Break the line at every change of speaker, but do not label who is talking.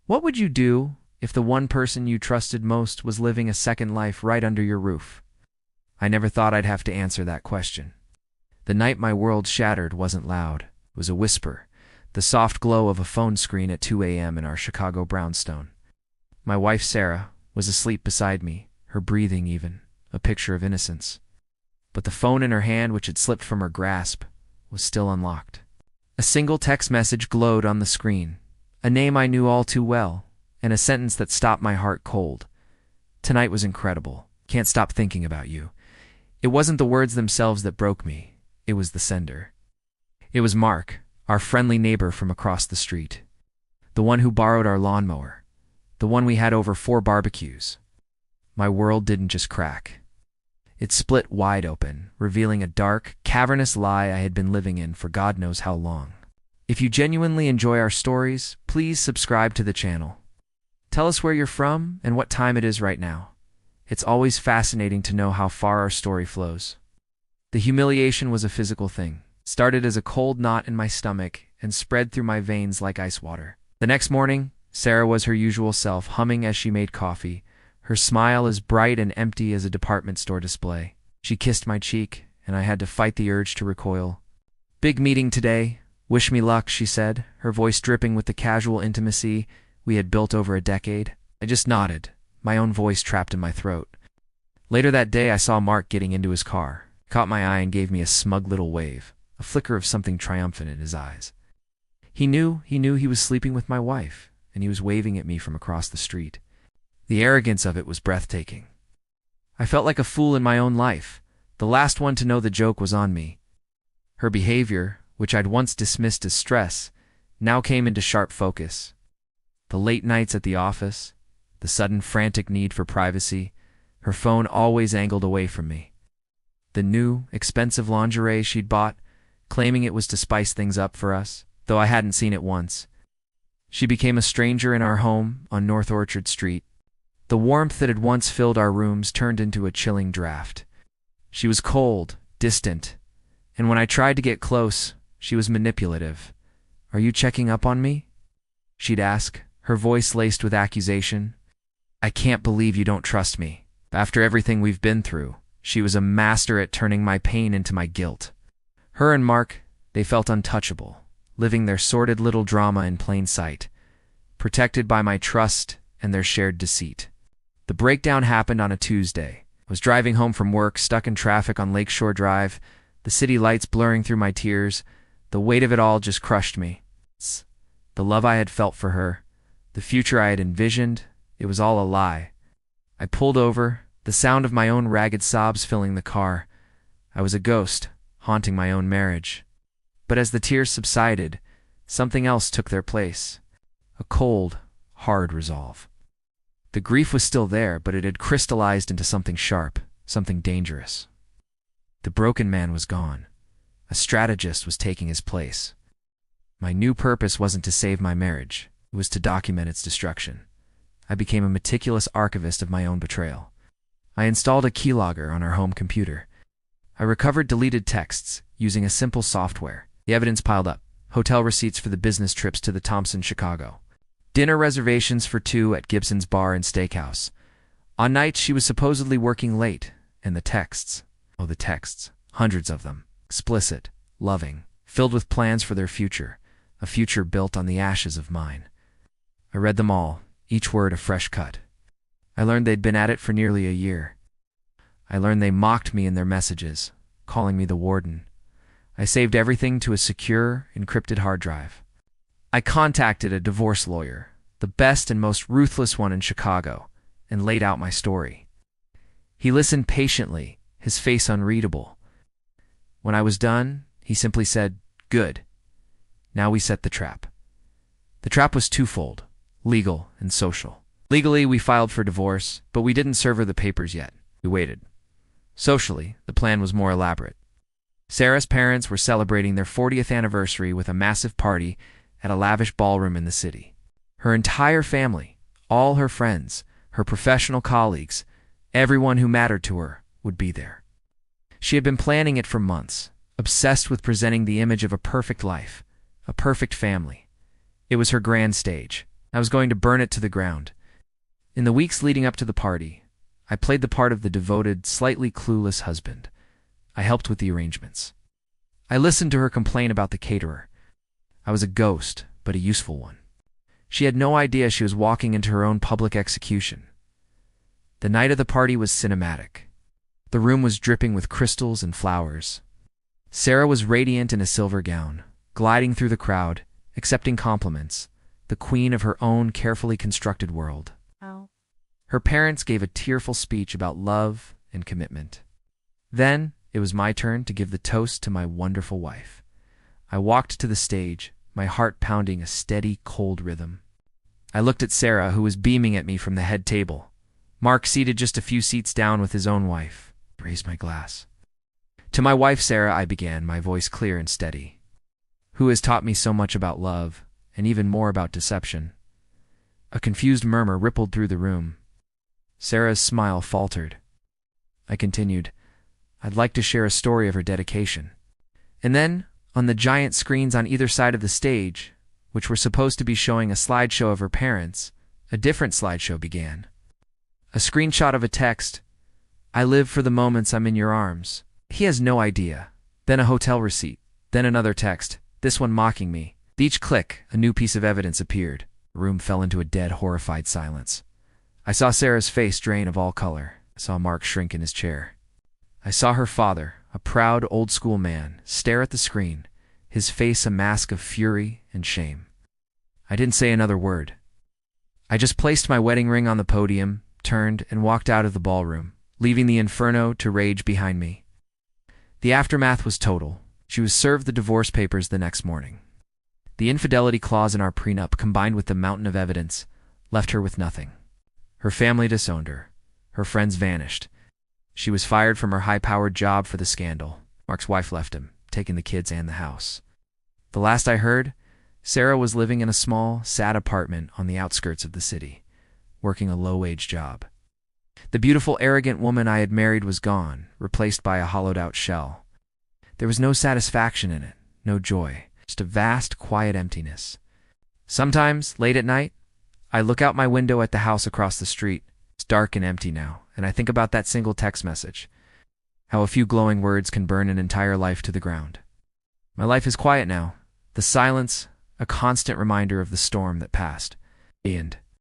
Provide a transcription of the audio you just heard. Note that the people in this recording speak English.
What would you do if the one person you trusted most was living a second life right under your roof? I never thought I'd have to answer that question. The night my world shattered wasn't loud. It was a whisper, the soft glow of a phone screen at 2 a.m. in our Chicago brownstone. My wife, Sarah, was asleep beside me, her breathing even, a picture of innocence. But the phone in her hand, which had slipped from her grasp, was still unlocked. A single text message glowed on the screen, a name I knew all too well, and a sentence that stopped my heart cold. Tonight was incredible. Can't stop thinking about you. It wasn't the words themselves that broke me. It was the sender. It was Mark, our friendly neighbor from across the street. The one who borrowed our lawnmower. The one we had over 4 barbecues. My world didn't just crack. It split wide open, revealing a dark, cavernous lie I had been living in for God knows how long. If you genuinely enjoy our stories, please subscribe to the channel. Tell us where you're from and what time it is right now. It's always fascinating to know how far our story flows. The humiliation was a physical thing. Started as a cold knot in my stomach and spread through my veins like ice water. The next morning, Sarah was her usual self, humming as she made coffee, her smile as bright and empty as a department store display. She kissed my cheek, and I had to fight the urge to recoil. "Big meeting today. Wish me luck," she said, her voice dripping with the casual intimacy we had built over a decade. I just nodded, my own voice trapped in my throat. Later that day, I saw Mark getting into his car, caught my eye and gave me a smug little wave, a flicker of something triumphant in his eyes. He knew he was sleeping with my wife, and he was waving at me from across the street. The arrogance of it was breathtaking. I felt like a fool in my own life, the last one to know the joke was on me. Her behavior, which I'd once dismissed as stress, now came into sharp focus. The late nights at the office, the sudden frantic need for privacy, her phone always angled away from me. The new, expensive lingerie she'd bought, claiming it was to spice things up for us, though I hadn't seen it once. She became a stranger in our home on North Orchard Street. The warmth that had once filled our rooms turned into a chilling draft. She was cold, distant, and when I tried to get close, she was manipulative. "Are you checking up on me?" she'd ask, her voice laced with accusation. "I can't believe you don't trust me." After everything we've been through, she was a master at turning my pain into my guilt. Her and Mark, they felt untouchable, living their sordid little drama in plain sight, protected by my trust and their shared deceit. The breakdown happened on a Tuesday. I was driving home from work, stuck in traffic on Lakeshore Drive, the city lights blurring through my tears. The weight of it all just crushed me. The love I had felt for her, the future I had envisioned, it was all a lie. I pulled over, the sound of my own ragged sobs filling the car. I was a ghost, haunting my own marriage. But as the tears subsided, something else took their place. A cold, hard resolve. The grief was still there, but it had crystallized into something sharp, something dangerous. The broken man was gone. A strategist was taking his place. My new purpose wasn't to save my marriage. It was to document its destruction. I became a meticulous archivist of my own betrayal. I installed a keylogger on our home computer. I recovered deleted texts using a simple software. The evidence piled up. Hotel receipts for the business trips to the Thompson, Chicago. Dinner reservations for 2 at Gibson's Bar and Steakhouse. On nights she was supposedly working late, and the texts. Oh, the texts. Hundreds of them. Explicit, loving, filled with plans for their future, a future built on the ashes of mine. I read them all, each word a fresh cut. I learned they'd been at it for nearly a year. I learned they mocked me in their messages, calling me the warden. I saved everything to a secure, encrypted hard drive. I contacted a divorce lawyer, the best and most ruthless one in Chicago, and laid out my story. He listened patiently, his face unreadable. When I was done, he simply said, "Good. Now we set the trap." The trap was twofold, legal and social. Legally, we filed for divorce, but we didn't serve her the papers yet. We waited. Socially, the plan was more elaborate. Sarah's parents were celebrating their 40th anniversary with a massive party at a lavish ballroom in the city. Her entire family, all her friends, her professional colleagues, everyone who mattered to her would be there. She had been planning it for months, obsessed with presenting the image of a perfect life, a perfect family. It was her grand stage, I was going to burn it to the ground. In the weeks leading up to the party, I played the part of the devoted, slightly clueless husband. I helped with the arrangements. I listened to her complain about the caterer. I was a ghost, but a useful one. She had no idea she was walking into her own public execution. The night of the party was cinematic. The room was dripping with crystals and flowers. Sarah was radiant in a silver gown, gliding through the crowd, accepting compliments, the queen of her own carefully constructed world.
Oh.
Her parents gave a tearful speech about love and commitment. Then it was my turn to give the toast to my wonderful wife. I walked to the stage, my heart pounding a steady, cold rhythm. I looked at Sarah, who was beaming at me from the head table. Mark, seated just a few seats down with his own wife, raised my glass. To my wife, Sarah, I began, my voice clear and steady, who has taught me so much about love, and even more about deception. A confused murmur rippled through the room. Sarah's smile faltered. I continued, I'd like to share a story of her dedication. And then, on the giant screens on either side of the stage, which were supposed to be showing a slideshow of her parents, a different slideshow began. A screenshot of a text, I live for the moments I'm in your arms. He has no idea. Then a hotel receipt. Then another text, this one mocking me. With each click, a new piece of evidence appeared. The room fell into a dead, horrified silence. I saw Sarah's face drain of all color. I saw Mark shrink in his chair. I saw her father, a proud, old-school man, stare at the screen, his face a mask of fury and shame. I didn't say another word. I just placed my wedding ring on the podium, turned, and walked out of the ballroom, leaving the inferno to rage behind me. The aftermath was total. She was served the divorce papers the next morning. The infidelity clause in our prenup, combined with the mountain of evidence, left her with nothing. Her family disowned her. Her friends vanished. She was fired from her high-powered job for the scandal. Mark's wife left him, taking the kids and the house. The last I heard, Sarah was living in a small, sad apartment on the outskirts of the city, working a low-wage job. The beautiful, arrogant woman I had married was gone, replaced by a hollowed-out shell. There was no satisfaction in it, no joy, just a vast, quiet emptiness. Sometimes, late at night, I look out my window at the house across the street. It's dark and empty now, and I think about that single text message, how a few glowing words can burn an entire life to the ground. My life is quiet now, the silence, a constant reminder of the storm that passed. The end.